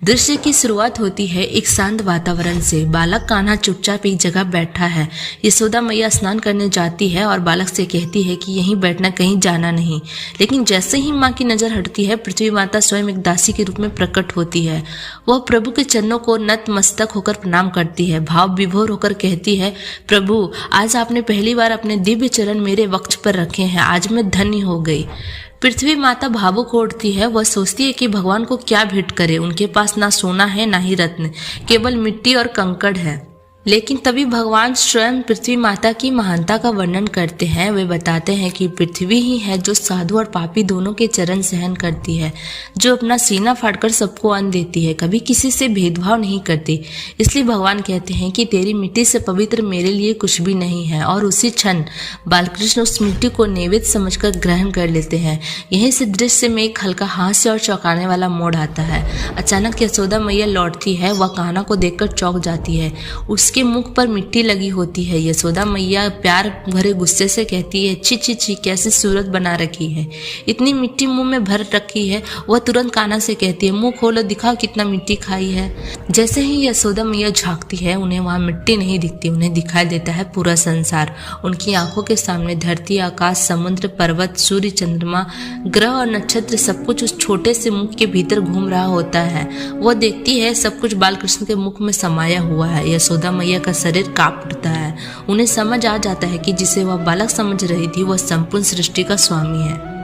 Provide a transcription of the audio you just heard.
दृश्य की शुरुआत होती है एक शांत वातावरण से। बालक कान्हा चुपचाप एक जगह बैठा है। यशोदा मैया स्नान करने जाती है और बालक से कहती है कि यहीं बैठना, कहीं जाना नहीं। लेकिन जैसे ही माँ की नजर हटती है, पृथ्वी माता स्वयं एक दासी के रूप में प्रकट होती है। वह प्रभु के चरणों को नतमस्तक होकर प्रणाम करती है, भाव विभोर होकर कहती है, प्रभु आज आपने पहली बार अपने दिव्य चरण मेरे वक्ष पर रखे हैं, आज मैं धन्य हो गई। पृथ्वी माता भावुक हो उठती है। वह सोचती है कि भगवान को क्या भेंट करे। उनके पास ना सोना है ना ही रत्न, केवल मिट्टी और कंकड़ है। लेकिन तभी भगवान स्वयं पृथ्वी माता की महानता का वर्णन करते हैं। वे बताते हैं कि पृथ्वी ही है जो साधु और पापी दोनों के चरण सहन करती है, जो अपना सीना फाड़कर सबको अन्न देती है, कभी किसी से भेदभाव नहीं करती। इसलिए भगवान कहते हैं कि तेरी मिट्टी से पवित्र मेरे लिए कुछ भी नहीं है। और उसी क्षण बालकृष्ण उस मिट्टी को नैवेद्य समझकर ग्रहण कर लेते हैं। यहीं से दृश्य में एक हल्का हास्य और चौंकाने वाला मोड़ आता है। अचानक यशोदा मैया लौटती है। वह कान्हा को देखकर चौंक जाती है। उसके मुख पर मिट्टी लगी होती है। यशोदा मैया प्यार भरे गुस्से से कहती है, छी छी छी, कैसी सूरत बना रखी है, इतनी मिट्टी मुंह में भर रखी है। वह तुरंत कान्हा से कहती है, मुंह खोलो, दिखाओ कितना मिट्टी खाई है। जैसे ही यशोदा मैया झांकती है, उन्हें वहां मिट्टी नहीं दिखती, उन्हें दिखाई देता है पूरा संसार। उनकी आंखों के सामने धरती, आकाश, समुद्र, पर्वत, सूर्य, चंद्रमा, ग्रह और नक्षत्र सब कुछ उस छोटे से मुख के भीतर घूम रहा होता है। वह देखती है सब कुछ बालकृष्ण के मुख में समाया हुआ है। यशोदा मैया का शरीर कांप उठता है। उन्हें समझ आ जाता है कि जिसे वह बालक समझ रही थी, वह संपूर्ण सृष्टि का स्वामी है।